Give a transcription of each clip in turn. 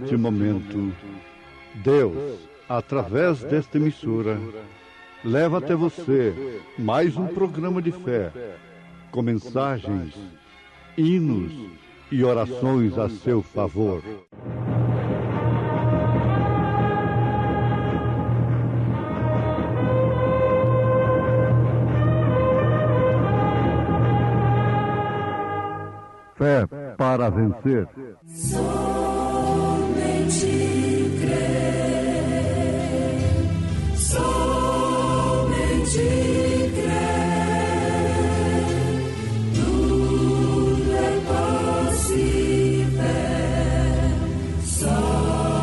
neste momento, Deus, através desta emissora, leva até você mais um programa de fé, com mensagens, hinos e orações a seu favor. Fé para vencer. Somente crer, somente crer, tudo é possível, somente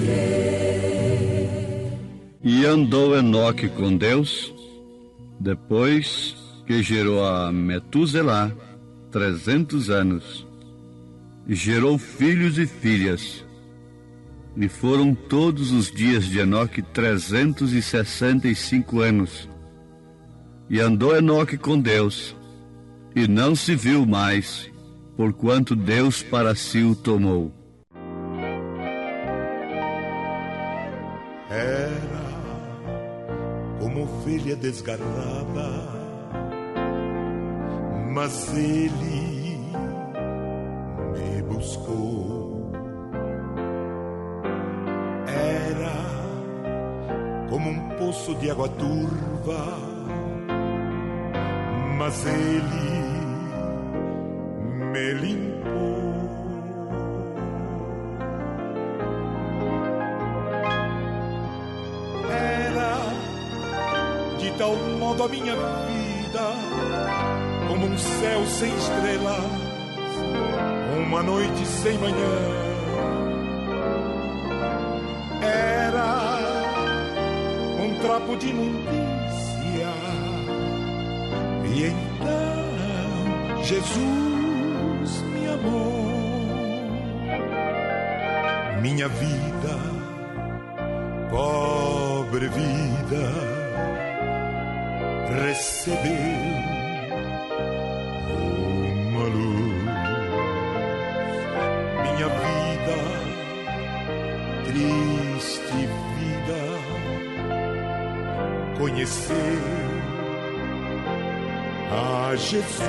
crer. E andou Enoque com Deus, depois que gerou a Metuselá 300 anos, e gerou filhos e filhas, e foram todos os dias de Enoque 365 anos, e andou Enoque com Deus, e não se viu mais, porquanto Deus para si o tomou. Era como ovelha desgarrada, mas ele me buscou. Era como um poço de água turva, mas ele me limpou. Era de tal modo a minha vida, como um céu sem estrelas, uma noite sem manhã. Era um trapo de imundícia, e então Jesus me amou. Minha vida, pobre vida, recebeu luz. Minha vida, triste vida, conheceu a Jesus.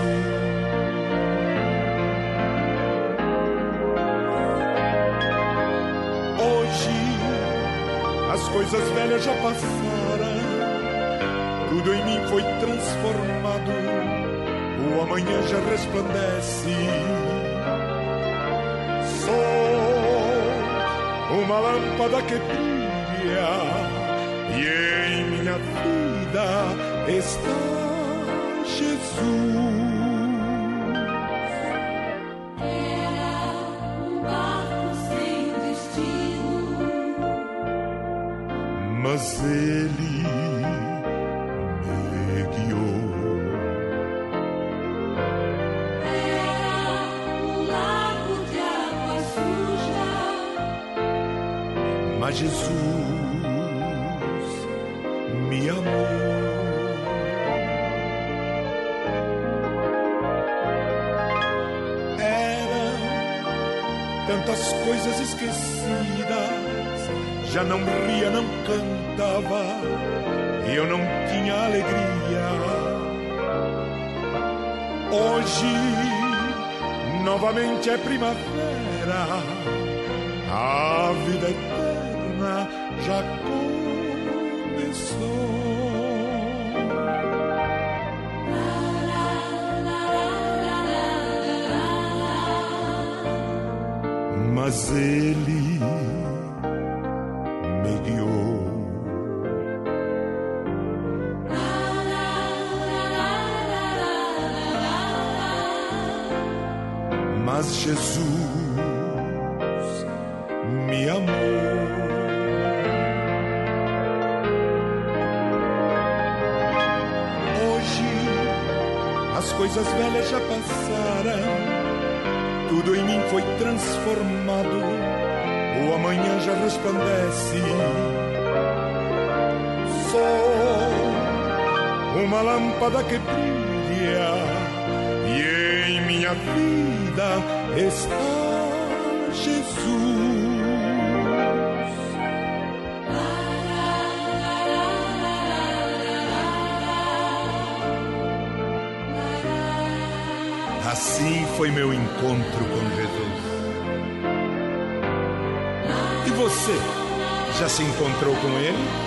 Hoje as coisas velhas já passaram, tudo em mim foi transformado. O amanhã já resplandece. Sou uma lâmpada que brilha, e em minha vida está Jesus. Era um barco sem destino, mas ele me guiou. Mas Jesus me amou. Eram tantas coisas esquecidas, já não ria, não cantava, e eu não tinha alegria. Hoje novamente é primavera, a vida eterna já começou. Mas ele me guiou. Mas Jesus me amou. Hoje as coisas velhas já passaram, tudo em mim foi transformado. O amanhã já resplandece. Sou uma lâmpada que brilha, e em minha vida está Jesus. Assim foi meu encontro com Jesus. E você, já se encontrou com Ele?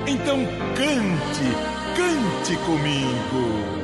Então cante, cante comigo.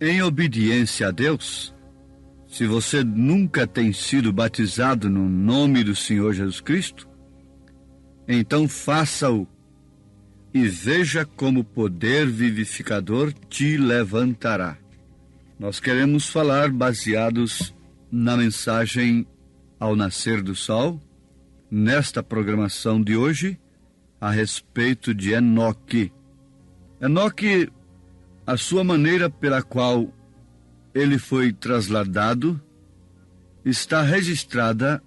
Em obediência a Deus, se você nunca tem sido batizado no nome do Senhor Jesus Cristo, então faça-o e veja como o poder vivificador te levantará. Nós queremos falar baseados na mensagem ao nascer do sol, nesta programação de hoje, a respeito de Enoque. Enoque, a sua maneira pela qual ele foi trasladado está registrada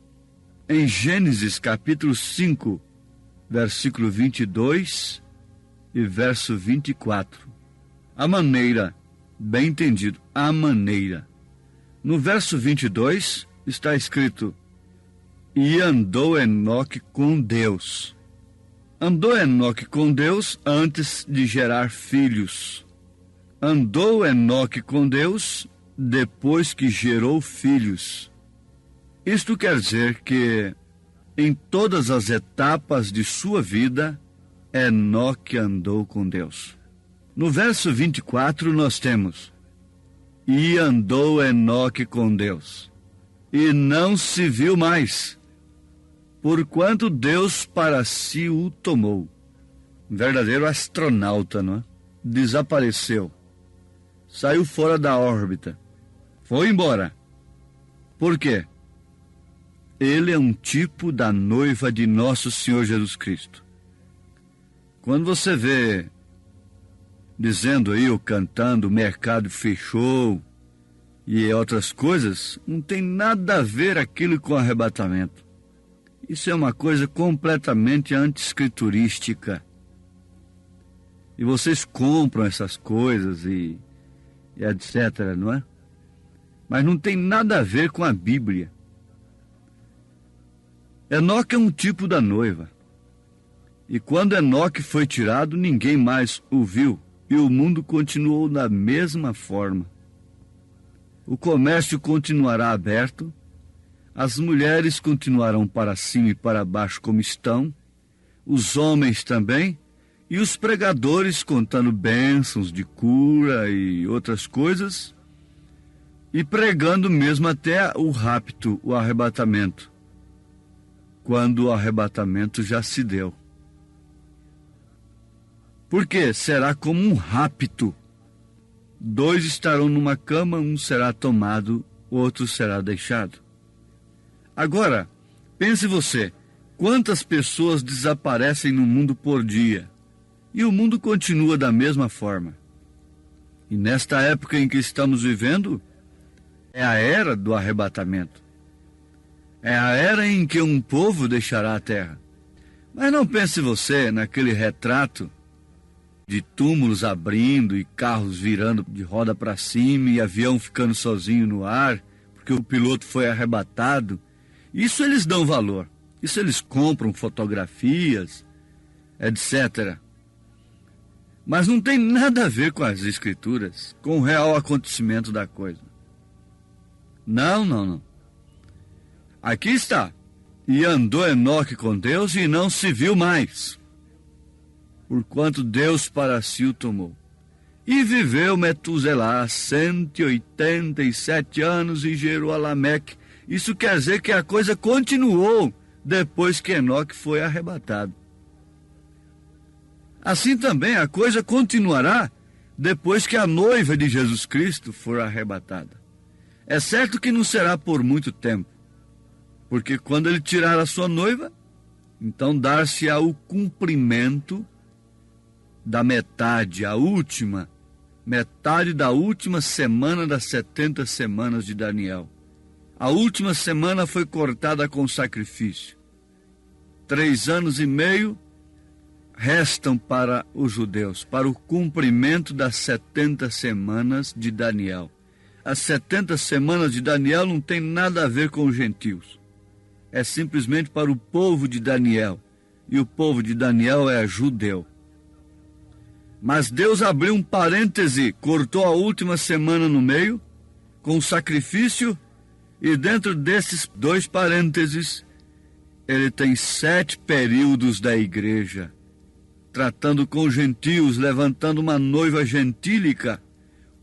em Gênesis capítulo 5, versículo 22 e verso 24. A maneira, bem entendido, a maneira. No verso 22 está escrito: e andou Enoque com Deus. Andou Enoque com Deus antes de gerar filhos. Andou Enoque com Deus depois que gerou filhos. Isto quer dizer que, em todas as etapas de sua vida, Enoque andou com Deus. No verso 24 nós temos: e andou Enoque com Deus, e não se viu mais, porquanto Deus para si o tomou. Um verdadeiro astronauta, não é? Desapareceu. Saiu fora da órbita. Foi embora. Por quê? Ele é um tipo da noiva de nosso Senhor Jesus Cristo. Quando você vê dizendo aí, ou cantando, o mercado fechou e outras coisas, não tem nada a ver aquilo com arrebatamento. Isso é uma coisa completamente anti-escriturística. E vocês compram essas coisas e etc., não é? Mas não tem nada a ver com a Bíblia. Enoque é um tipo da noiva. E quando Enoque foi tirado, ninguém mais o viu, e o mundo continuou da mesma forma. O comércio continuará aberto, as mulheres continuarão para cima e para baixo como estão, os homens também, e os pregadores contando bênçãos de cura e outras coisas, e pregando mesmo até o rapto, o arrebatamento, quando o arrebatamento já se deu. Porque será como um rapto. 2 estarão numa cama, um será tomado, o outro será deixado. Agora, pense você, quantas pessoas desaparecem no mundo por dia? E o mundo continua da mesma forma. E nesta época em que estamos vivendo, é a era do arrebatamento. É a era em que um povo deixará a terra. Mas não pense você naquele retrato de túmulos abrindo e carros virando de roda para cima e avião ficando sozinho no ar, porque o piloto foi arrebatado. Isso eles dão valor. Isso eles compram fotografias, etc. Mas não tem nada a ver com as Escrituras, com o real acontecimento da coisa. Não. Aqui está: e andou Enoque com Deus e não se viu mais. porquanto Deus para si o tomou. E viveu Metuselá 187 anos e gerou a Lameque. Isso quer dizer que a coisa continuou depois que Enoque foi arrebatado. Assim também a coisa continuará depois que a noiva de Jesus Cristo for arrebatada. É certo que não será por muito tempo, porque quando ele tirar a sua noiva, então dar-se-á o cumprimento da metade, a última, metade da última semana das 70 semanas de Daniel. A última semana foi cortada com sacrifício. 3 anos e meio restam para os judeus, para o cumprimento das 70 semanas de Daniel. As 70 semanas de Daniel não tem nada a ver com os gentios. É simplesmente para o povo de Daniel. E o povo de Daniel é judeu. Mas Deus abriu um parêntese, cortou a última semana no meio, com sacrifício, e dentro desses 2 parênteses, ele tem 7 períodos da igreja, tratando com gentios, levantando uma noiva gentílica,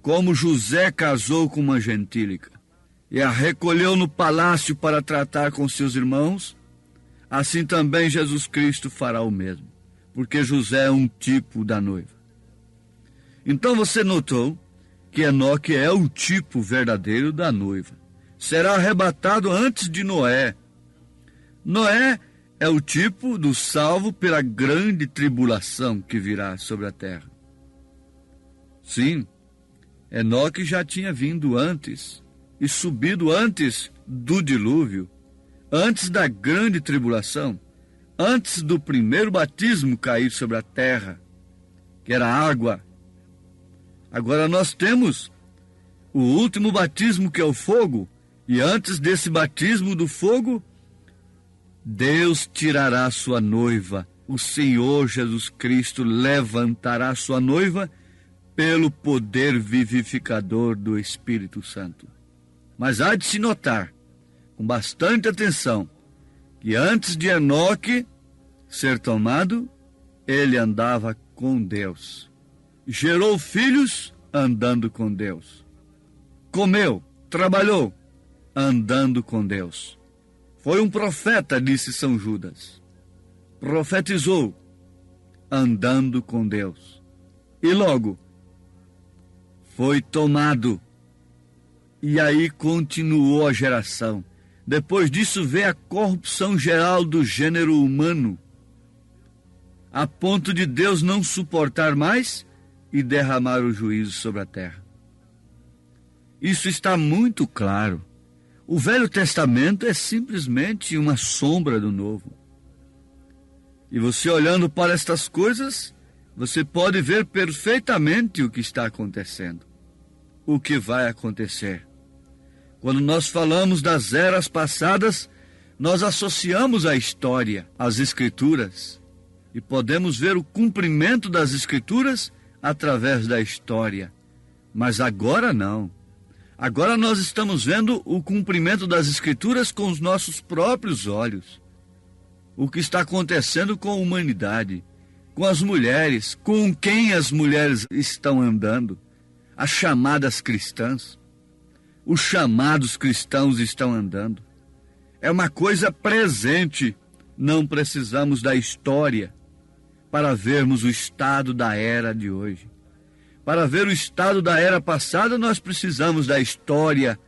como José casou com uma gentílica, e a recolheu no palácio para tratar com seus irmãos. Assim também Jesus Cristo fará o mesmo, porque José é um tipo da noiva. Então você notou que Enoque é o tipo verdadeiro da noiva. Será arrebatado antes de Noé. Noé é o tipo do salvo pela grande tribulação que virá sobre a terra. Sim, Enoque já tinha vindo antes e subido antes do dilúvio, antes da grande tribulação, antes do primeiro batismo cair sobre a terra, que era água. Agora nós temos o último batismo, que é o fogo, e antes desse batismo do fogo, Deus tirará sua noiva. O Senhor Jesus Cristo levantará sua noiva pelo poder vivificador do Espírito Santo. Mas há de se notar, com bastante atenção, que antes de Enoque ser tomado, ele andava com Deus. Gerou filhos andando com Deus. Comeu, trabalhou, andando com Deus. Foi um profeta, disse São Judas. Profetizou, andando com Deus. E logo, foi tomado. E aí continuou a geração. Depois disso veio a corrupção geral do gênero humano, a ponto de Deus não suportar mais e derramar o juízo sobre a terra. Isso está muito claro. O Velho Testamento é simplesmente uma sombra do Novo. E você olhando para estas coisas, você pode ver perfeitamente o que está acontecendo, o que vai acontecer. Quando nós falamos das eras passadas, nós associamos a história às Escrituras e podemos ver o cumprimento das Escrituras através da história. Mas agora não. Agora nós estamos vendo o cumprimento das Escrituras com os nossos próprios olhos. O que está acontecendo com a humanidade, com as mulheres, com quem as mulheres estão andando, as chamadas cristãs. Os chamados cristãos estão andando. É uma coisa presente. Não precisamos da história para vermos o estado da era de hoje. Para ver o estado da era passada, nós precisamos da história,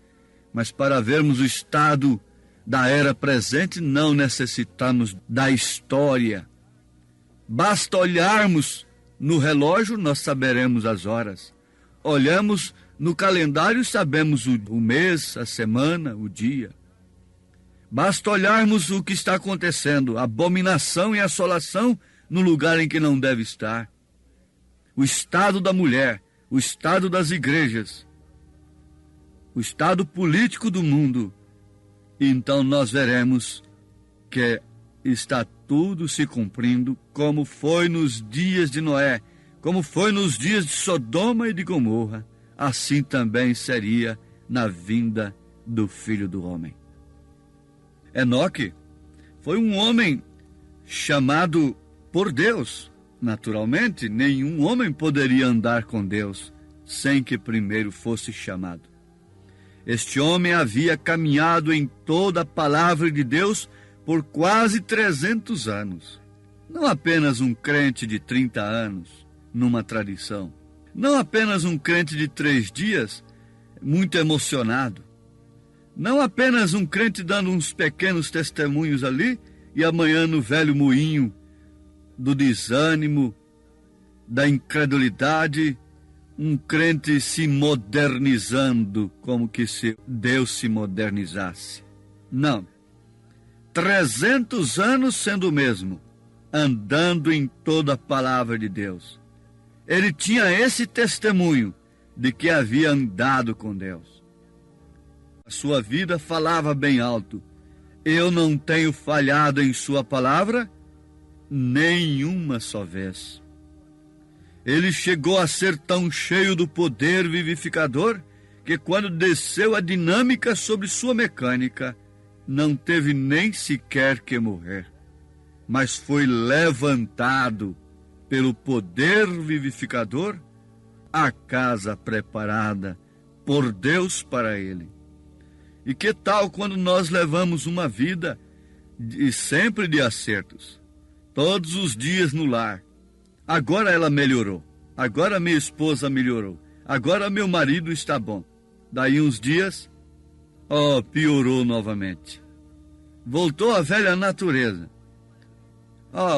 mas para vermos o estado da era presente, não necessitamos da história. Basta olharmos no relógio, nós saberemos as horas. Olhamos no calendário, sabemos o mês, a semana, o dia. Basta olharmos o que está acontecendo, abominação e assolação no lugar em que não deve estar. O estado da mulher, o estado das igrejas, o estado político do mundo. E então nós veremos que está tudo se cumprindo como foi nos dias de Noé, como foi nos dias de Sodoma e de Gomorra, assim também seria na vinda do Filho do Homem. Enoque foi um homem chamado por Deus, Naturalmente, nenhum homem poderia andar com Deus sem que primeiro fosse chamado. Este homem havia caminhado em toda a palavra de Deus por quase 300 anos. Não apenas um crente de 30 anos, numa tradição. Não apenas um crente de 3 dias, muito emocionado. Não apenas um crente dando uns pequenos testemunhos ali e amanhã no velho moinho do desânimo, da incredulidade, um crente se modernizando, como que se Deus se modernizasse. Não. 300 anos sendo o mesmo, andando em toda a palavra de Deus. Ele tinha esse testemunho de que havia andado com Deus. A sua vida falava bem alto: eu não tenho falhado em sua palavra nenhuma só vez. Ele chegou a ser tão cheio do poder vivificador que quando desceu a dinâmica sobre sua mecânica, não teve nem sequer que morrer, mas foi levantado pelo poder vivificador à casa preparada por Deus para ele. E que tal quando nós levamos uma vida sempre de acertos? Todos os dias no lar. Agora ela melhorou. Agora minha esposa melhorou. Agora meu marido está bom. Daí uns dias, piorou novamente. Voltou à velha natureza.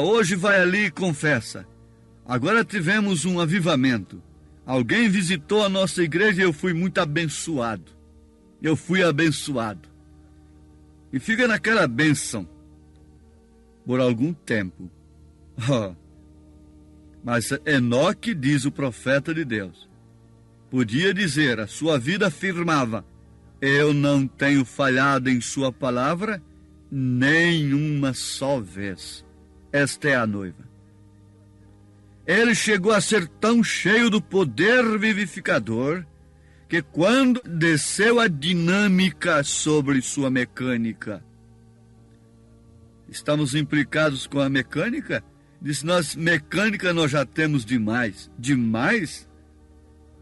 Hoje vai ali e confessa. Agora tivemos um avivamento. Alguém visitou a nossa igreja e eu fui muito abençoado. Eu fui abençoado. E fica naquela bênção por algum tempo. Mas Enoque, diz o profeta de Deus, podia dizer, a sua vida afirmava: eu não tenho falhado em sua palavra nenhuma só vez. Esta é a noiva. Ele chegou a ser tão cheio do poder vivificador que quando desceu a dinâmica sobre sua mecânica, estamos implicados com a mecânica? Diz, mecânica nós já temos demais. Demais?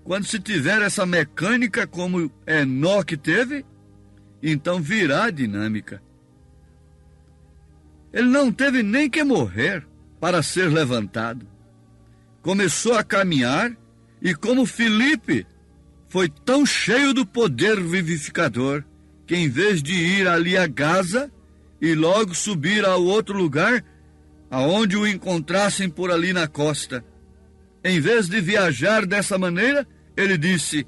Quando se tiver essa mecânica como Enoque teve, então virá a dinâmica. Ele não teve nem que morrer para ser levantado. Começou a caminhar e como Filipe foi tão cheio do poder vivificador que em vez de ir ali a Gaza e logo subir ao outro lugar, aonde o encontrassem por ali na costa, em vez de viajar dessa maneira, ele disse: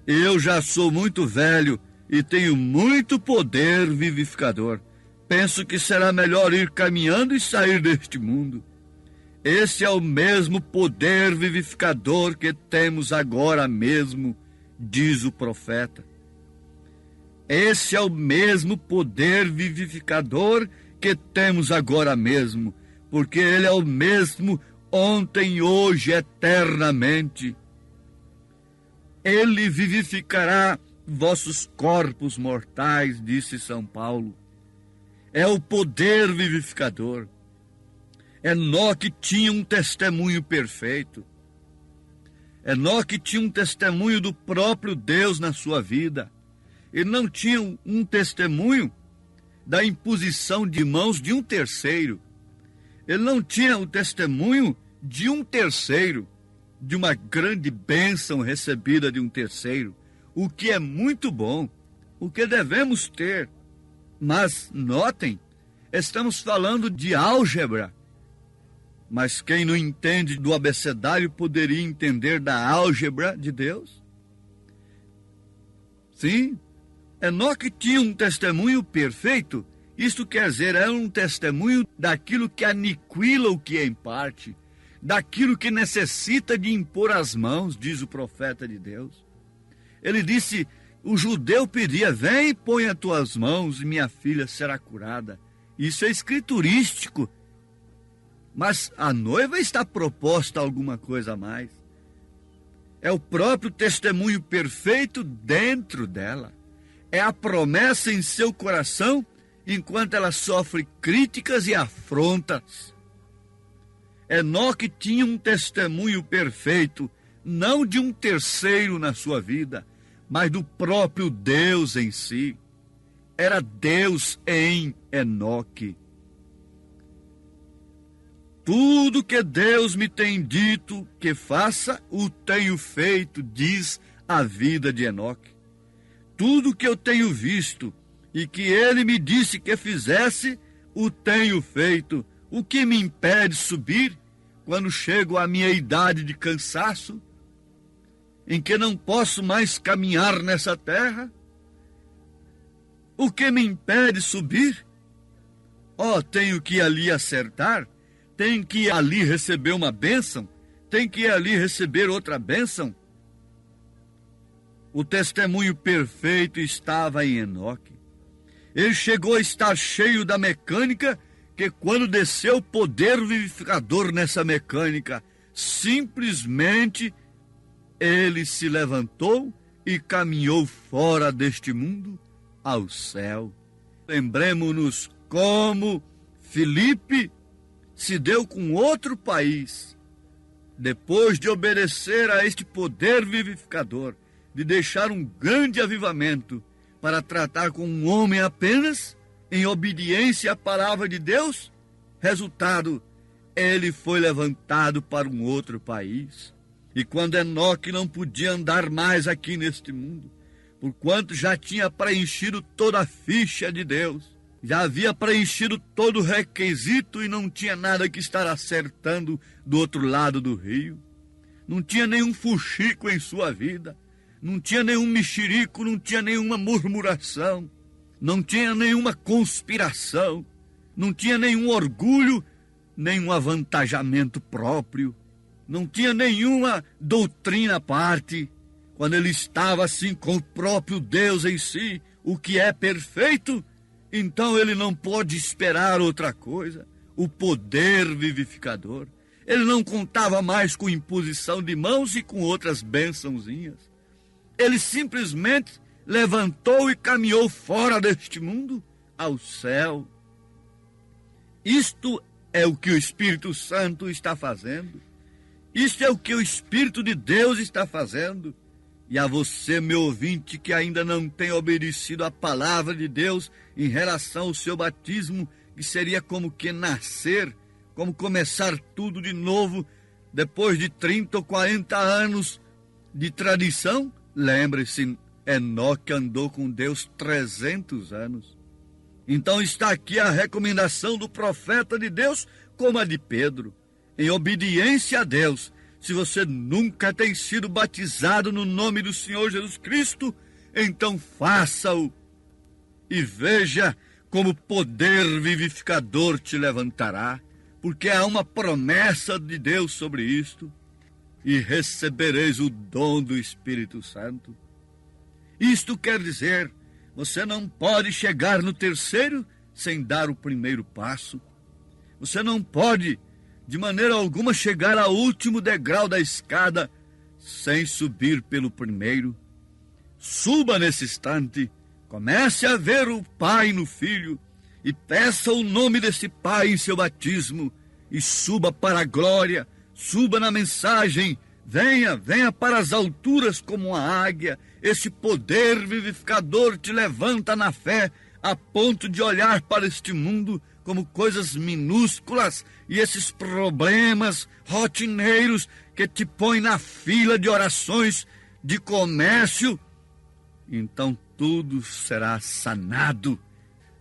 eu já sou muito velho e tenho muito poder vivificador. Penso que será melhor ir caminhando e sair deste mundo. Esse é o mesmo poder vivificador que temos agora mesmo, diz o profeta. Esse é o mesmo poder vivificador que temos agora mesmo, porque ele é o mesmo ontem, hoje, eternamente. Ele vivificará vossos corpos mortais, disse São Paulo. É o poder vivificador. Enoque tinha um testemunho perfeito. Enoque tinha um testemunho do próprio Deus na sua vida. Ele não tinha um testemunho da imposição de mãos de um terceiro. Ele não tinha o testemunho de um terceiro, de uma grande bênção recebida de um terceiro, o que é muito bom, o que devemos ter. Mas, notem, estamos falando de álgebra. Mas quem não entende do abecedário poderia entender da álgebra de Deus? Sim, Enoque tinha um testemunho perfeito. Isto quer dizer, é um testemunho daquilo que aniquila o que é em parte, daquilo que necessita de impor as mãos, diz o profeta de Deus. Ele disse, o judeu pedia: vem e põe as tuas mãos e minha filha será curada. Isso é escriturístico. Mas a noiva está proposta a alguma coisa a mais. É o próprio testemunho perfeito dentro dela. É a promessa em seu coração enquanto ela sofre críticas e afrontas. Enoque tinha um testemunho perfeito, não de um terceiro na sua vida, mas do próprio Deus em si. Era Deus em Enoque. Tudo que Deus me tem dito que faça, o tenho feito, diz a vida de Enoque. Tudo que eu tenho visto e que ele me disse que fizesse, o tenho feito. O que me impede subir quando chego à minha idade de cansaço, em que não posso mais caminhar nessa terra? O que me impede subir? Tenho que ir ali acertar, tenho que ir ali receber uma bênção, tenho que ir ali receber outra bênção. O testemunho perfeito estava em Enoque. Ele chegou a estar cheio da mecânica, que quando desceu o poder vivificador nessa mecânica, simplesmente ele se levantou e caminhou fora deste mundo ao céu. Lembremos-nos como Filipe se deu com outro país, depois de obedecer a este poder vivificador, de deixar um grande avivamento para tratar com um homem apenas, em obediência à palavra de Deus. Resultado, ele foi levantado para um outro país. E quando Enoque não podia andar mais aqui neste mundo, porquanto já tinha preenchido toda a ficha de Deus, já havia preenchido todo o requisito e não tinha nada que estar acertando do outro lado do rio, não tinha nenhum fuxico em sua vida, não tinha nenhum mexerico, não tinha nenhuma murmuração, não tinha nenhuma conspiração, não tinha nenhum orgulho, nenhum avantajamento próprio, não tinha nenhuma doutrina à parte. Quando ele estava assim com o próprio Deus em si, o que é perfeito, então ele não pode esperar outra coisa, o poder vivificador. Ele não contava mais com imposição de mãos e com outras bênçãozinhas. Ele simplesmente levantou e caminhou fora deste mundo ao céu. Isto é o que o Espírito Santo está fazendo. Isto é o que o Espírito de Deus está fazendo. E a você, meu ouvinte, que ainda não tem obedecido à palavra de Deus em relação ao seu batismo, que seria como que nascer, como começar tudo de novo, depois de 30 ou 40 anos de tradição, lembre-se, Enoque andou com Deus 300 anos. Então está aqui a recomendação do profeta de Deus, como a de Pedro. Em obediência a Deus, se você nunca tem sido batizado no nome do Senhor Jesus Cristo, então faça-o e veja como o poder vivificador te levantará, porque há uma promessa de Deus sobre isto, e recebereis o dom do Espírito Santo. Isto quer dizer, você não pode chegar no terceiro sem dar o primeiro passo. Você não pode, de maneira alguma, chegar ao último degrau da escada sem subir pelo primeiro. Suba nesse instante, comece a ver o Pai no Filho e peça o nome desse Pai em seu batismo e suba para a glória, suba na mensagem, venha para as alturas como uma águia. Esse poder vivificador te levanta na fé a ponto de olhar para este mundo como coisas minúsculas e esses problemas rotineiros que te põem na fila de orações, de comércio, então tudo será sanado.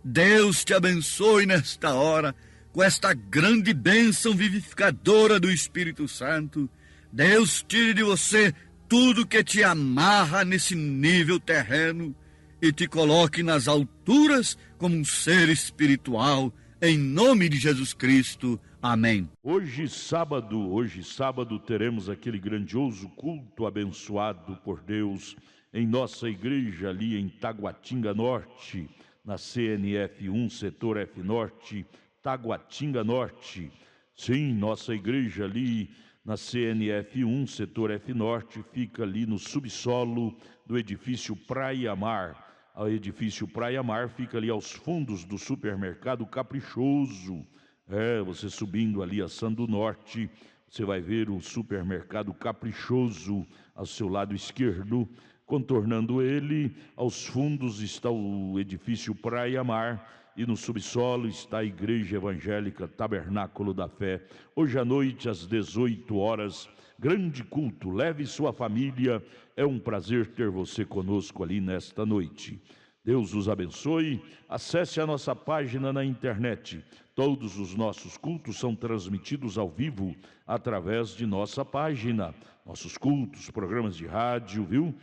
Deus te abençoe nesta hora com esta grande bênção vivificadora do Espírito Santo. Deus tire de você tudo que te amarra nesse nível terreno e te coloque nas alturas como um ser espiritual, em nome de Jesus Cristo. Amém. Hoje sábado, teremos aquele grandioso culto abençoado por Deus em nossa igreja ali em Taguatinga Norte, na CNF 1, setor F Norte, Taguatinga Norte. Sim, nossa igreja ali na CNF 1, setor F Norte, fica ali no subsolo do edifício Praia Mar. O edifício Praia Mar fica ali aos fundos do supermercado Caprichoso, Você subindo ali a Sando Norte, você vai ver o supermercado Caprichoso ao seu lado esquerdo. Contornando ele, aos fundos está o edifício Praia Mar e no subsolo está a Igreja Evangélica Tabernáculo da Fé. Hoje à noite, às 18 horas, grande culto. Leve sua família. É um prazer ter você conosco ali nesta noite. Deus os abençoe. Acesse a nossa página na internet. Todos os nossos cultos são transmitidos ao vivo através de nossa página. Nossos cultos, programas de rádio, viu?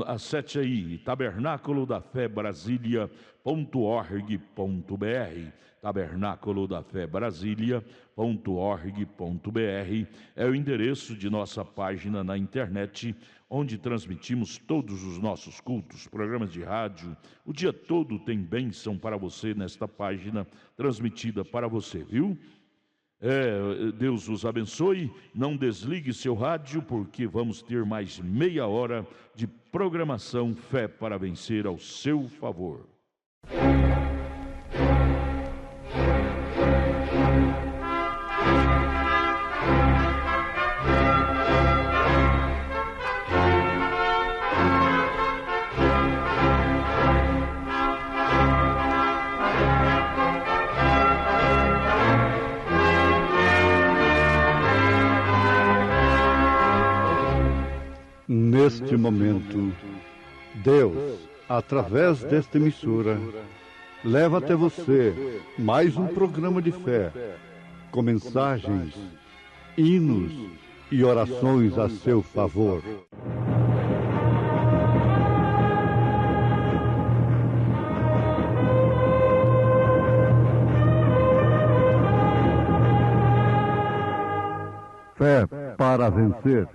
Acesse aí, tabernáculo da fé Brasília.org.br, tabernáculo da fé Brasília.org.br é o endereço de nossa página na internet, onde transmitimos todos os nossos cultos, programas de rádio. O dia todo tem bênção para você nesta página transmitida para você, viu? Deus os abençoe. Não desligue seu rádio, porque vamos ter mais meia hora de programação Fé para Vencer ao seu favor. Neste momento, Deus, através desta emissora, leva até você mais um programa de fé, com mensagens, hinos e orações a seu favor. Fé para vencer.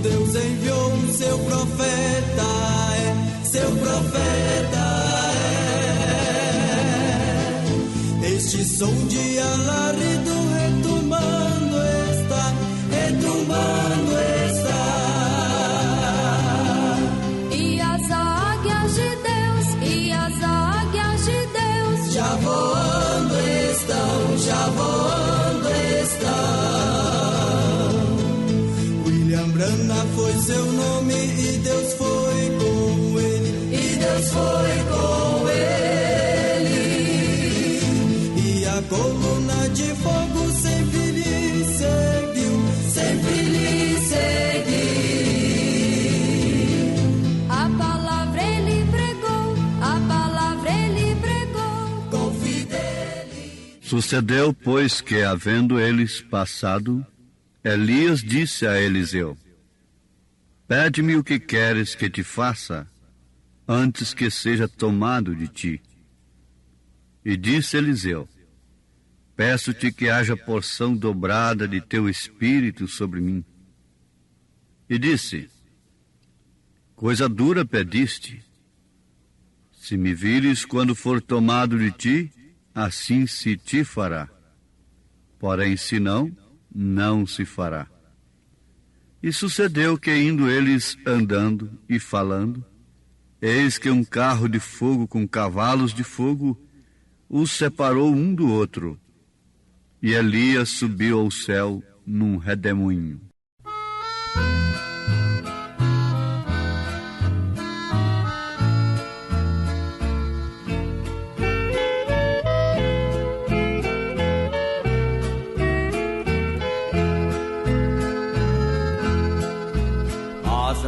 Deus enviou o seu profeta, seu profeta Este som de alarido retumbando está, retumbando está. E as águias de Deus, e as águias de Deus já voando estão, já voando estão. William Branham foi seu nome e Deus foi com ele, e Deus foi com ele. E a coluna de fogo sempre lhe seguiu, sempre lhe seguiu. A palavra ele pregou, a palavra ele pregou com fidelidade. Sucedeu, pois, que, havendo eles passado, Elias disse a Eliseu: Pede-me o que queres que te faça, antes que seja tomado de ti. E disse Eliseu: Peço-te que haja porção dobrada de teu espírito sobre mim. E disse: Coisa dura pediste. Se me vires quando for tomado de ti, assim se te fará. Porém, se não, não se fará. E sucedeu que, indo eles andando e falando, eis que um carro de fogo com cavalos de fogo os separou um do outro, e Elias subiu ao céu num redemoinho.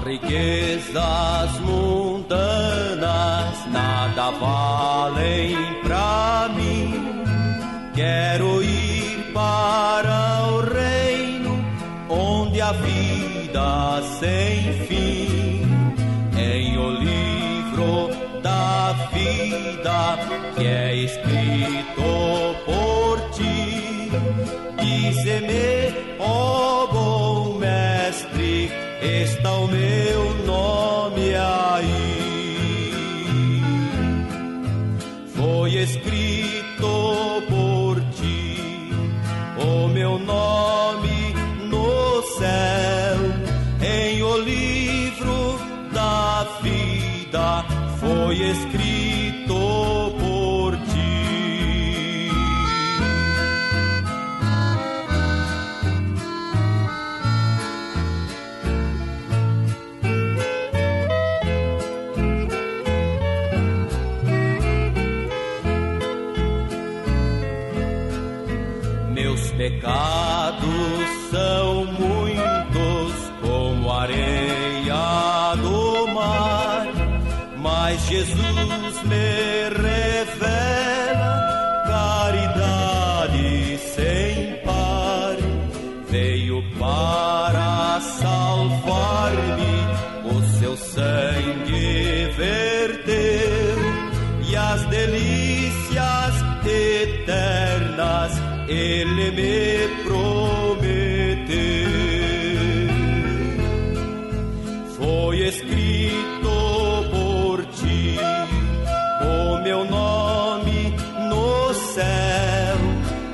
Riquezas mundanas nada valem pra mim. Quero ir para o reino onde a vida sem fim. Em o livro da vida que é escrito por ti, dize-me, ó bom mestre, está o meu nome aí. Foi escrito por ti foi escrito por ti. Meus pecados são muitos como areia do mar, mas Jesus me revela caridade sem par. Veio para salvar-me, o seu sangue verteu, e as delícias eternas Ele me prometeu. Foi escrito por ti o meu nome no céu,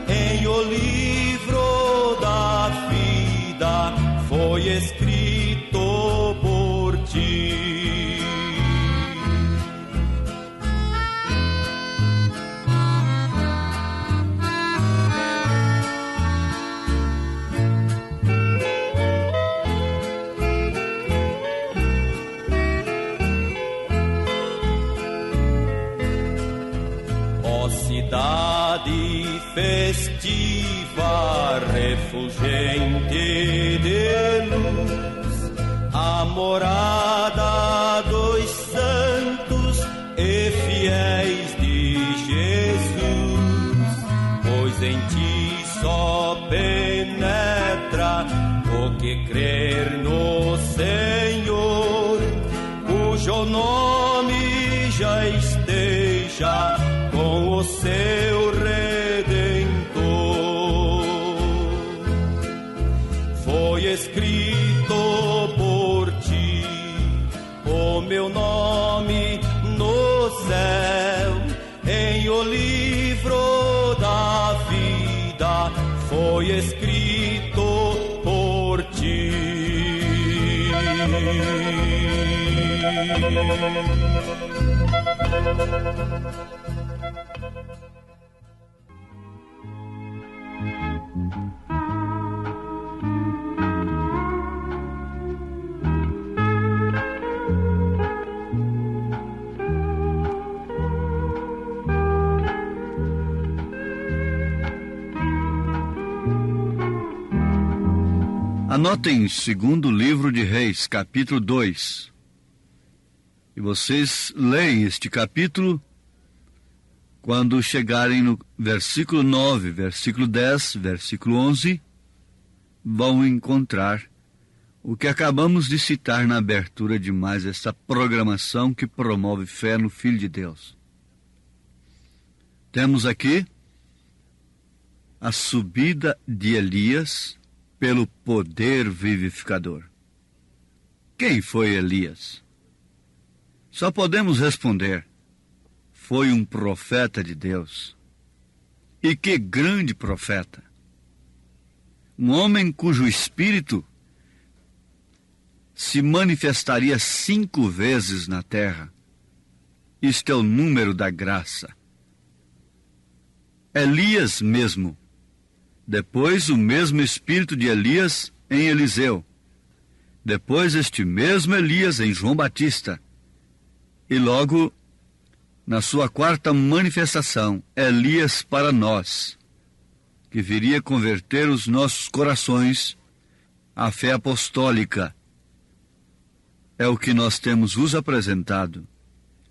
em o livro da vida foi escrito por ti. Cidade festiva, refulgente de luz, a morada dos santos e fiéis de Jesus, pois em ti só penetra o que crer no Senhor, cujo nome já esteja com o seu Redentor. Foi escrito por ti o meu nome no céu, em o livro da vida foi escrito por ti. Anotem 2º livro de Reis, capítulo 2. E vocês leem este capítulo quando chegarem no versículo 9, versículo 10, versículo 11, vão encontrar o que acabamos de citar na abertura de mais esta programação que promove fé no Filho de Deus. Temos aqui a subida de Elias pelo poder vivificador. Quem foi Elias? Só podemos responder: foi um profeta de Deus. E que grande profeta! Um homem cujo espírito se manifestaria 5 vezes na terra. Isto é o número da graça. Elias mesmo. Depois o mesmo espírito de Elias em Eliseu. Depois este mesmo Elias em João Batista. E logo, na sua 4ª manifestação, Elias para nós, que viria converter os nossos corações à fé apostólica. É o que nós temos vos apresentado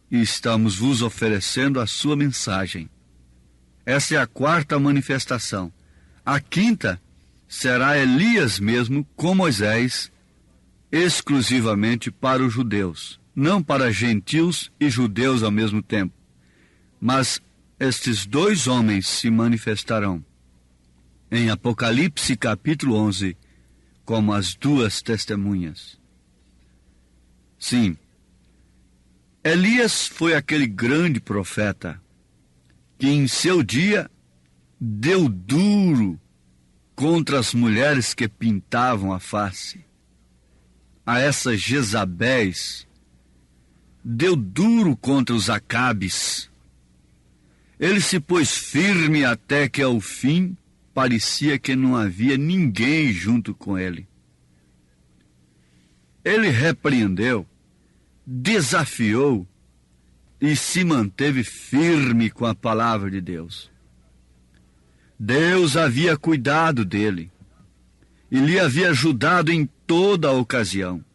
e estamos vos oferecendo a sua mensagem. Essa é a 4ª manifestação. A 5ª será Elias mesmo com Moisés, exclusivamente para os judeus, não para gentios e judeus ao mesmo tempo. Mas estes 2 homens se manifestarão em Apocalipse capítulo 11 como as 2 testemunhas. Sim, Elias foi aquele grande profeta que em seu dia deu duro contra as mulheres que pintavam a face, a essas Jezabéis deu duro contra os Acabes. Ele se pôs firme até que ao fim parecia que não havia ninguém junto com ele. Ele repreendeu, desafiou e se manteve firme com a palavra de Deus. Deus havia cuidado dele e lhe havia ajudado em toda a ocasião.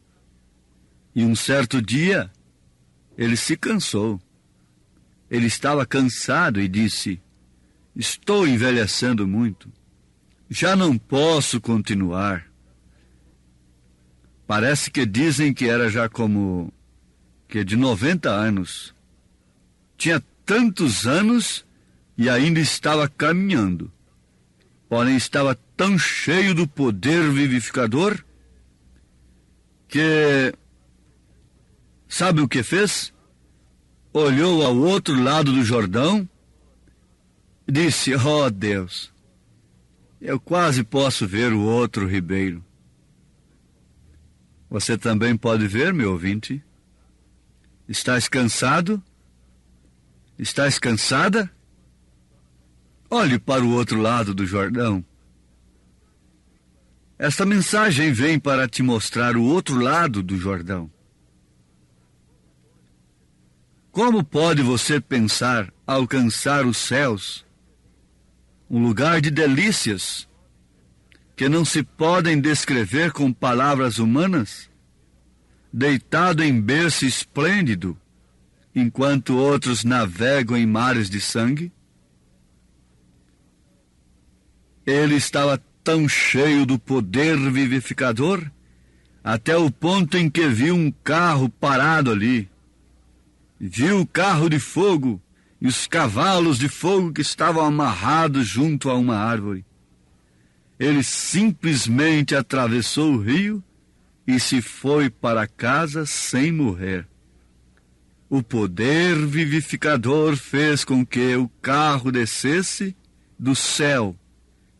E um certo dia, ele se cansou. Ele estava cansado e disse: estou envelhecendo muito. Já não posso continuar. Parece que dizem que era já como que de 90 anos. Tinha tantos anos e ainda estava caminhando. Porém, estava tão cheio do poder vivificador que, sabe o que fez? Olhou ao outro lado do Jordão e disse: ó Deus, eu quase posso ver o outro ribeiro. Você também pode ver, meu ouvinte? Estás cansado? Estás cansada? Olhe para o outro lado do Jordão. Esta mensagem vem para te mostrar o outro lado do Jordão. Como pode você pensar alcançar os céus, um lugar de delícias, que não se podem descrever com palavras humanas, deitado em berço esplêndido, enquanto outros navegam em mares de sangue? Ele estava tão cheio do poder vivificador, até o ponto em que viu um carro parado ali. Viu o carro de fogo e os cavalos de fogo que estavam amarrados junto a uma árvore. Ele simplesmente atravessou o rio e se foi para casa sem morrer. O poder vivificador fez com que o carro descesse do céu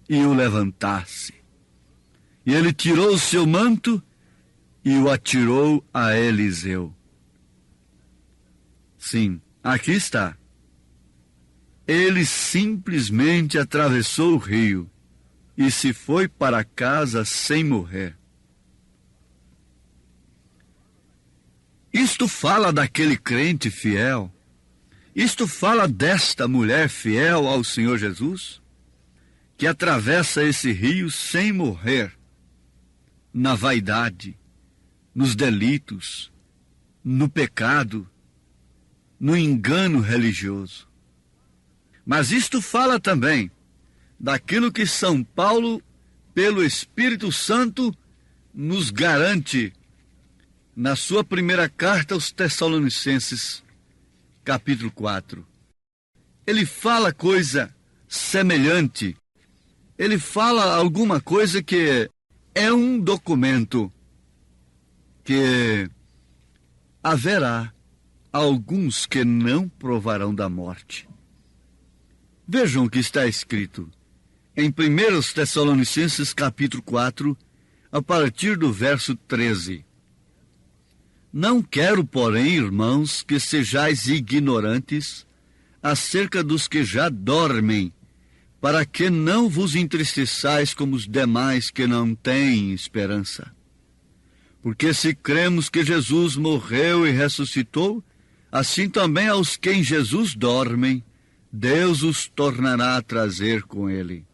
e o levantasse. E ele tirou o seu manto e o atirou a Eliseu. Sim, aqui está. Ele simplesmente atravessou o rio e se foi para casa sem morrer. Isto fala daquele crente fiel? Isto fala desta mulher fiel ao Senhor Jesus, que atravessa esse rio sem morrer, na vaidade, nos delitos, no pecado, no engano religioso. Mas isto fala também daquilo que São Paulo, pelo Espírito Santo, nos garante na sua primeira carta aos Tessalonicenses, capítulo 4. Ele fala coisa semelhante. Ele fala alguma coisa que é um documento que haverá alguns que não provarão da morte. Vejam o que está escrito em 1 Tessalonicenses capítulo 4, a partir do verso 13. Não quero, porém, irmãos, que sejais ignorantes acerca dos que já dormem, para que não vos entristeçais como os demais que não têm esperança. Porque se cremos que Jesus morreu e ressuscitou, assim também aos que em Jesus dormem, Deus os tornará a trazer com ele.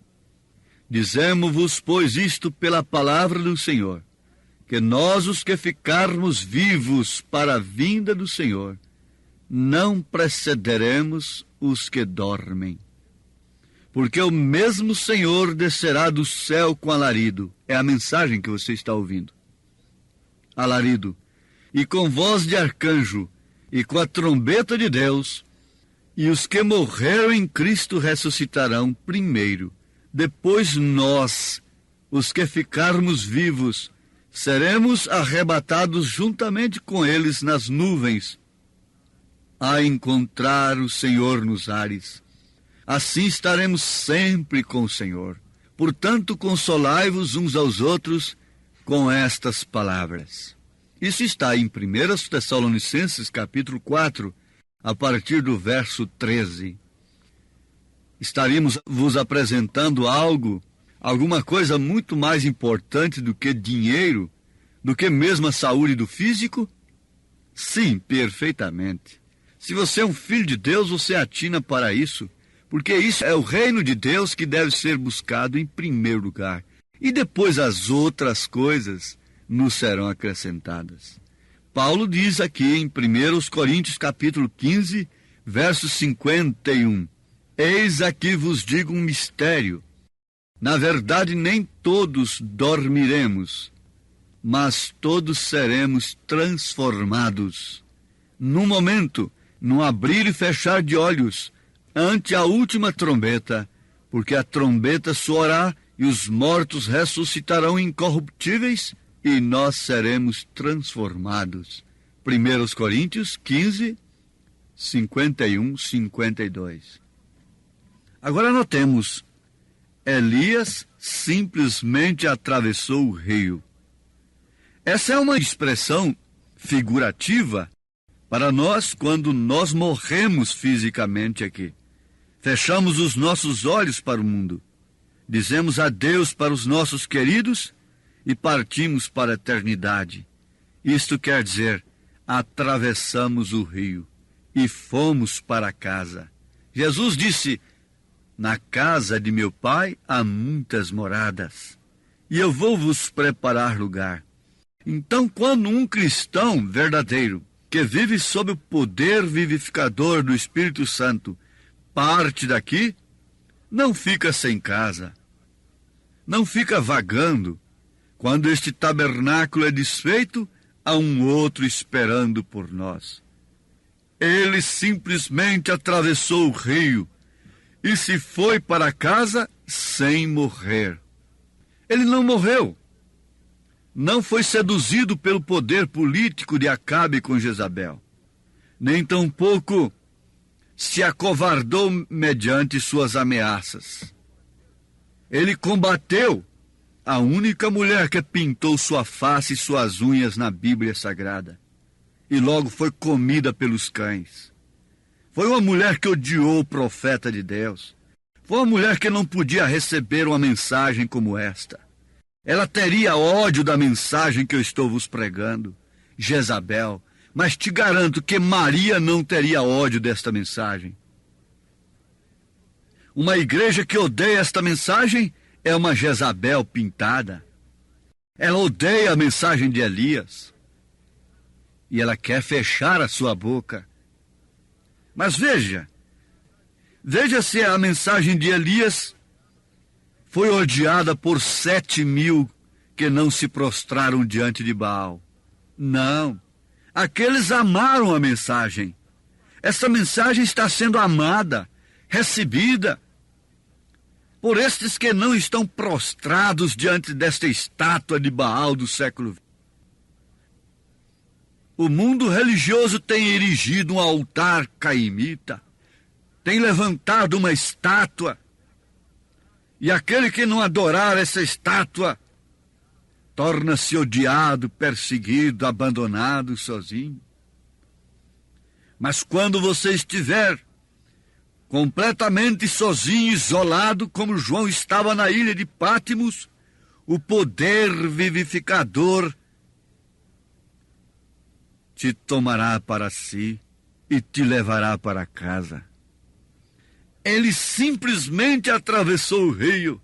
Dizemo-vos, pois, isto pela palavra do Senhor, que nós, os que ficarmos vivos para a vinda do Senhor, não precederemos os que dormem. Porque o mesmo Senhor descerá do céu com alarido. É a mensagem que você está ouvindo. Alarido. E com voz de arcanjo, e com a trombeta de Deus, e os que morreram em Cristo ressuscitarão primeiro. Depois nós, os que ficarmos vivos, seremos arrebatados juntamente com eles nas nuvens, a encontrar o Senhor nos ares. Assim estaremos sempre com o Senhor. Portanto, consolai-vos uns aos outros com estas palavras. Isso está em 1 Tessalonicenses, capítulo 4, a partir do verso 13. Estaríamos vos apresentando alguma coisa muito mais importante do que dinheiro, do que mesmo a saúde do físico? Sim, perfeitamente. Se você é um filho de Deus, você atina para isso, porque isso é o reino de Deus que deve ser buscado em primeiro lugar. E depois as outras coisas nos serão acrescentadas. Paulo diz aqui em 1 Coríntios capítulo 15, verso 51. Eis aqui vos digo um mistério. Na verdade, nem todos dormiremos, mas todos seremos transformados. Num momento, num abrir e fechar de olhos, ante a última trombeta, porque a trombeta soará e os mortos ressuscitarão incorruptíveis e nós seremos transformados. 1 Coríntios 15, 51, 52. Agora notemos, Elias simplesmente atravessou o rio. Essa é uma expressão figurativa para nós quando nós morremos fisicamente aqui. Fechamos os nossos olhos para o mundo, dizemos adeus para os nossos queridos e partimos para a eternidade. Isto quer dizer, atravessamos o rio e fomos para casa. Jesus disse, na casa de meu Pai há muitas moradas, e eu vou vos preparar lugar. Então, quando um cristão verdadeiro, que vive sob o poder vivificador do Espírito Santo, parte daqui, não fica sem casa, não fica vagando. Quando este tabernáculo é desfeito, há um outro esperando por nós. Ele simplesmente atravessou o rio e se foi para casa sem morrer. Ele não morreu. Não foi seduzido pelo poder político de Acabe com Jezabel. Nem tampouco se acovardou mediante suas ameaças. Ele combateu a única mulher que pintou sua face e suas unhas na Bíblia Sagrada. E logo foi comida pelos cães. Foi uma mulher que odiou o profeta de Deus. Foi uma mulher que não podia receber uma mensagem como esta. Ela teria ódio da mensagem que eu estou vos pregando, Jezabel. Mas te garanto que Maria não teria ódio desta mensagem. Uma igreja que odeia esta mensagem é uma Jezabel pintada. Ela odeia a mensagem de Elias. E ela quer fechar a sua boca. Mas veja se a mensagem de Elias foi odiada por 7.000 que não se prostraram diante de Baal. Não, aqueles amaram a mensagem. Essa mensagem está sendo amada, recebida por estes que não estão prostrados diante desta estátua de Baal do século XX. O mundo religioso tem erigido um altar caimita, tem levantado uma estátua, e aquele que não adorar essa estátua torna-se odiado, perseguido, abandonado, sozinho. Mas quando você estiver completamente sozinho, isolado, como João estava na ilha de Pátimos, o poder vivificador te tomará para si e te levará para casa. Ele simplesmente atravessou o rio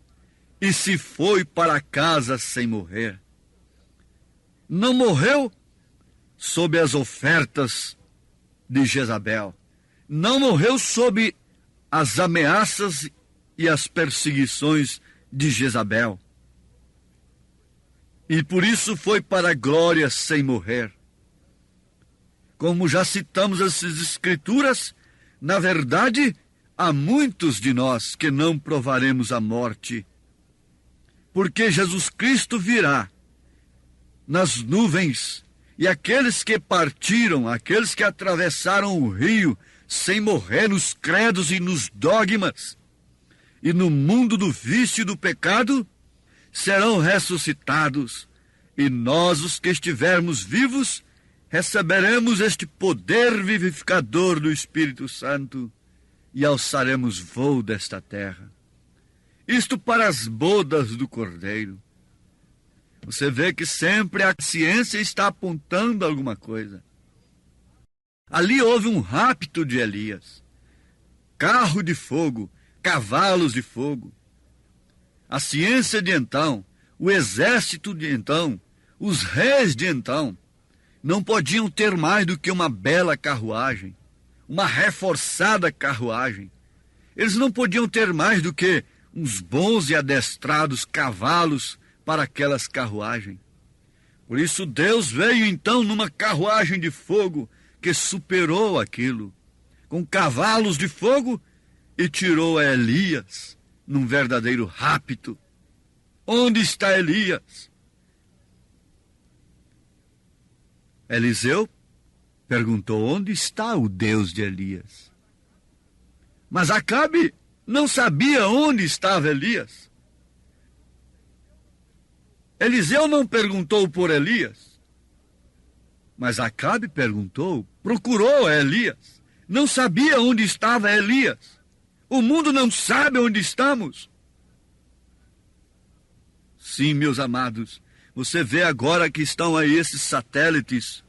e se foi para casa sem morrer. Não morreu sob as ofertas de Jezabel. Não morreu sob as ameaças e as perseguições de Jezabel. E por isso foi para a glória sem morrer. Como já citamos essas escrituras, na verdade, há muitos de nós que não provaremos a morte, porque Jesus Cristo virá nas nuvens, e aqueles que partiram, aqueles que atravessaram o rio sem morrer nos credos e nos dogmas, e no mundo do vício e do pecado, serão ressuscitados E nós, os que estivermos vivos, receberemos este poder vivificador do Espírito Santo e alçaremos voo desta terra. Isto para as bodas do Cordeiro. Você vê que sempre a ciência está apontando alguma coisa. Ali houve um rapto de Elias. Carro de fogo, cavalos de fogo. A ciência de então, o exército de então, os reis de então, não podiam ter mais do que uma bela carruagem, uma reforçada carruagem. Eles não podiam ter mais do que uns bons e adestrados cavalos para aquelas carruagens. Por isso Deus veio então numa carruagem de fogo que superou aquilo, com cavalos de fogo, e tirou a Elias num verdadeiro rapto. Onde está Elias? Eliseu perguntou: onde está o Deus de Elias? Mas Acabe não sabia onde estava Elias. Eliseu não perguntou por Elias, mas Acabe perguntou, procurou Elias. Não sabia onde estava Elias. O mundo não sabe onde estamos. Sim, meus amados, você vê agora que estão aí esses satélites.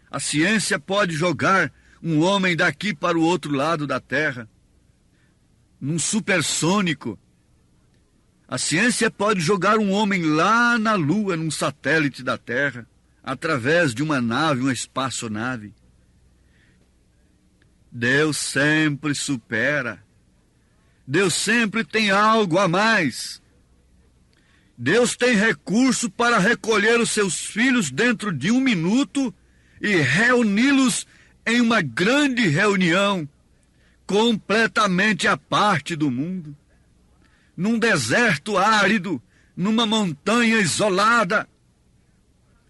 A ciência pode jogar um homem daqui para o outro lado da Terra, num supersônico. A ciência pode jogar um homem lá na Lua, num satélite da Terra, através de uma nave, uma espaçonave. Deus sempre supera. Deus sempre tem algo a mais. Deus tem recurso para recolher os seus filhos dentro de 1 minuto e reuni-los em uma grande reunião, completamente à parte do mundo, num deserto árido, numa montanha isolada,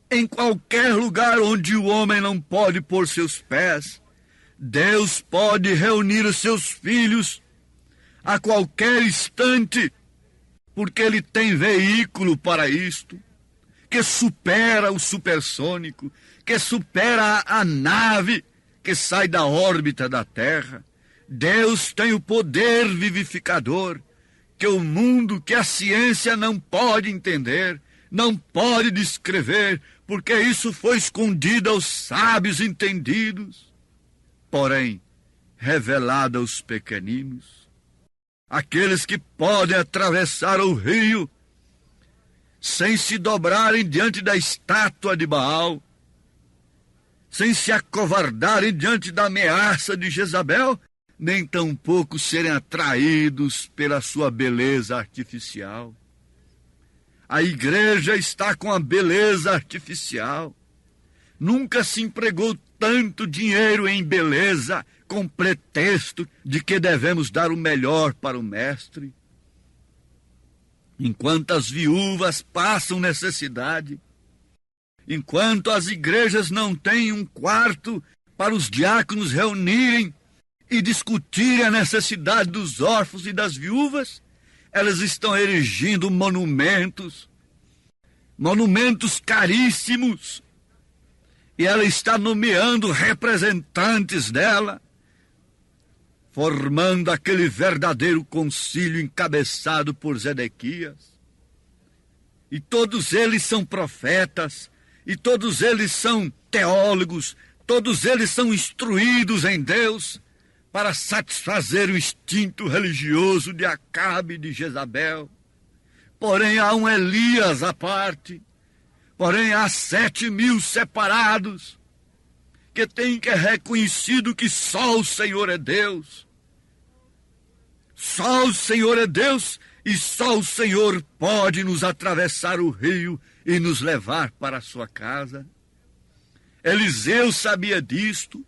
em qualquer lugar onde o homem não pode pôr seus pés. Deus pode reunir os seus filhos a qualquer instante, porque Ele tem veículo para isto, que supera o supersônico, que supera a nave que sai da órbita da Terra. Deus tem o poder vivificador, que o mundo, que a ciência não pode entender, não pode descrever, porque isso foi escondido aos sábios entendidos, porém revelado aos pequeninos. Aqueles que podem atravessar o rio sem se dobrarem diante da estátua de Baal, sem se acovardarem diante da ameaça de Jezabel, nem tampouco serem atraídos pela sua beleza artificial. A igreja está com a beleza artificial. Nunca se empregou tanto dinheiro em beleza, com pretexto de que devemos dar o melhor para o mestre. Enquanto as viúvas passam necessidade, enquanto as igrejas não têm um quarto para os diáconos reunirem e discutirem a necessidade dos órfãos e das viúvas, elas estão erigindo monumentos caríssimos, e ela está nomeando representantes dela, formando aquele verdadeiro concílio encabeçado por Zedequias. E todos eles são profetas, e todos eles são teólogos, todos eles são instruídos em Deus para satisfazer o instinto religioso de Acabe e de Jezabel. Porém há um Elias à parte, porém há 7.000 separados, que têm que reconhecido que só o Senhor é Deus. Só o Senhor é Deus, e só o Senhor pode nos atravessar o rio e nos levar para a sua casa. Eliseu sabia disto,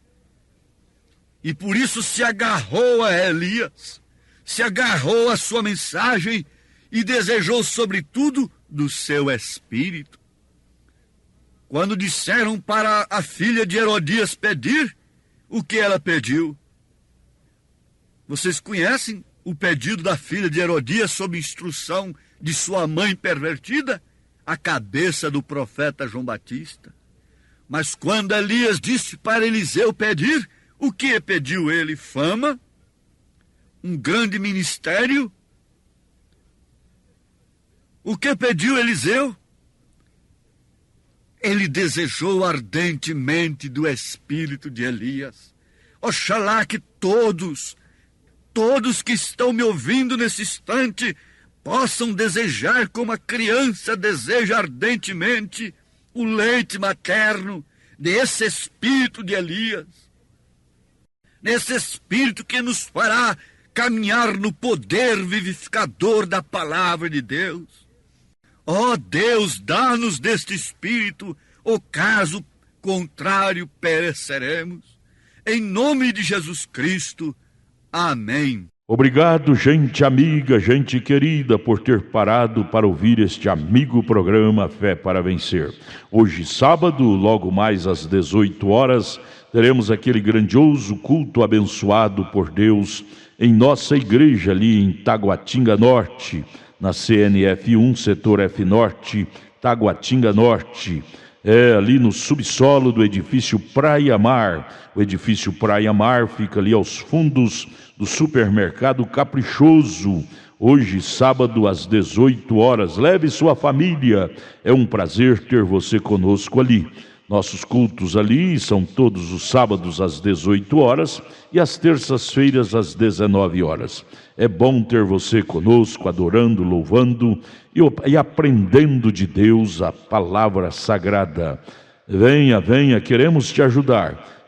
e por isso se agarrou a Elias, se agarrou à sua mensagem e desejou, sobretudo, do seu espírito. Quando disseram para a filha de Herodias pedir, o que ela pediu? Vocês conhecem o pedido da filha de Herodias sob instrução de sua mãe pervertida? a cabeça do profeta João Batista. Mas quando Elias disse para Eliseu pedir, o que pediu ele? Fama? Um grande ministério? O que pediu Eliseu? Ele desejou ardentemente do espírito de Elias. Oxalá que todos que estão me ouvindo nesse instante, possam desejar como a criança deseja ardentemente o leite materno desse espírito de Elias. Nesse espírito que nos fará caminhar no poder vivificador da palavra de Deus. Ó Deus, dá-nos deste espírito, ou caso contrário pereceremos. Em nome de Jesus Cristo. Amém. Obrigado, gente amiga, gente querida, por ter parado para ouvir este amigo programa Fé para Vencer. Hoje, sábado, logo mais às 18 horas, teremos aquele grandioso culto abençoado por Deus em nossa igreja ali em Taguatinga Norte, na CNF 1, setor F Norte, Taguatinga Norte. Ali no subsolo do edifício Praia Mar. O edifício Praia Mar fica ali aos fundos do supermercado Caprichoso. Hoje, sábado, às 18 horas. Leve sua família. É um prazer ter você conosco ali. Nossos cultos ali são todos os sábados às 18 horas e às terças-feiras às 19 horas. É bom ter você conosco, adorando, louvando e aprendendo de Deus a palavra sagrada. Venha, venha, queremos te ajudar.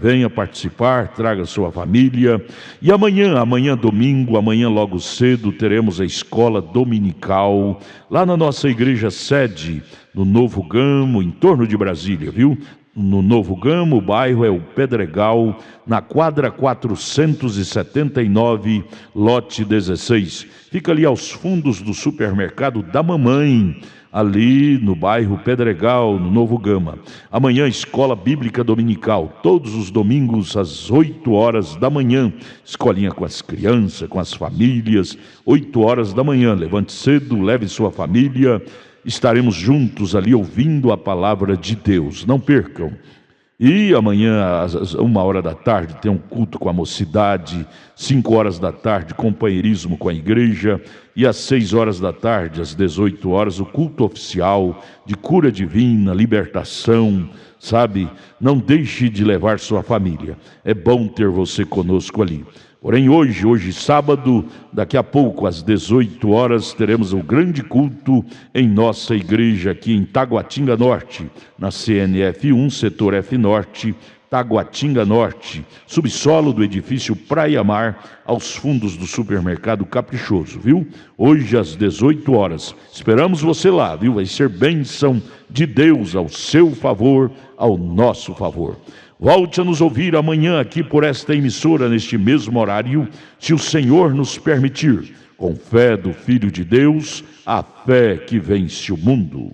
Venha participar, traga sua família. E amanhã domingo, amanhã logo cedo, teremos a escola dominical lá na nossa igreja sede, no Novo Gamo, em torno de Brasília, viu? No Novo Gamo, o bairro é o Pedregal, na quadra 479, lote 16. Fica ali aos fundos do supermercado da Mamãe, ali no bairro Pedregal, no Novo Gama. Amanhã, escola bíblica dominical, todos os domingos às 8 horas da manhã. Escolinha com as crianças, com as famílias, 8 horas da manhã. Levante cedo, leve sua família. Estaremos juntos ali ouvindo a palavra de Deus. Não percam. E amanhã, às 1 hora da tarde, tem um culto com a mocidade. 5 horas da tarde, companheirismo com a igreja. E às 6 horas da tarde, às 18 horas, o culto oficial de cura divina, libertação, sabe? Não deixe de levar sua família. É bom ter você conosco ali. Porém, hoje sábado, daqui a pouco, às 18 horas, teremos um grande culto em nossa igreja aqui em Taguatinga Norte, na CNF 1, setor F Norte, Taguatinga Norte, subsolo do edifício Praia Mar, aos fundos do supermercado Caprichoso, viu? Hoje, às 18 horas. Esperamos você lá, viu? Vai ser bênção de Deus ao seu favor, ao nosso favor. Volte a nos ouvir amanhã aqui por esta emissora, neste mesmo horário, se o Senhor nos permitir, com fé do Filho de Deus, a fé que vence o mundo.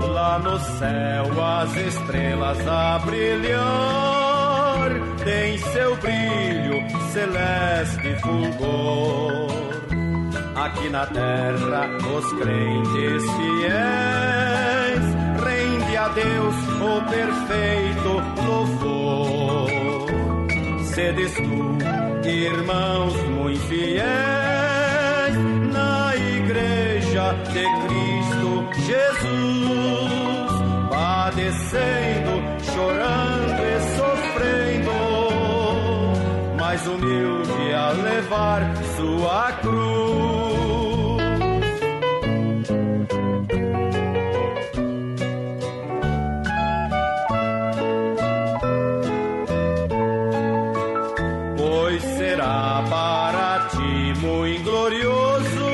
Lá no céu as estrelas a brilhar, tem seu brilho celeste fulgor. Aqui na terra os crentes fiéis rende a Deus o perfeito louvor. Sedes tu, irmãos muito fiéis, na igreja de Cristo Jesus, padecendo, chorando e sofrendo, mais humilde a levar sua cruz. Pois será para ti muito glorioso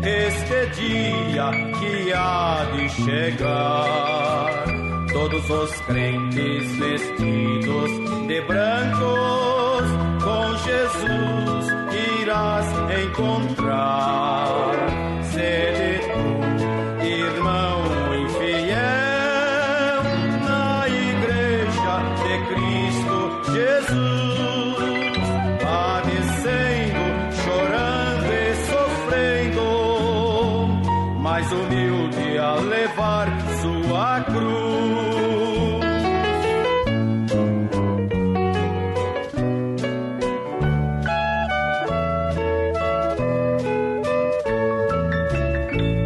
este dia que há de chegar. Todos os crentes vestidos de brancos, com Jesus irás encontrar. Sede tu, irmão infiel, na igreja mais humilde a levar sua cruz.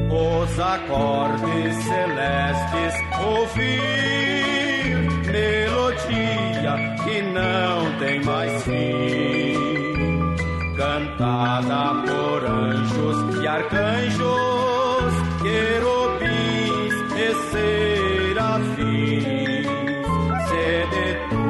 Os acordes celestes ouvir, melodia que não tem mais fim, cantada por anjos e arcanjos, querubins e serafins. Sede tu,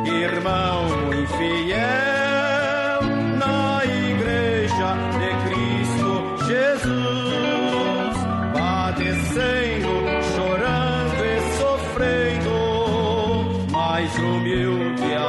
irmão infiel, na igreja de Cristo Jesus, padecendo, chorando e sofrendo, mais humilde a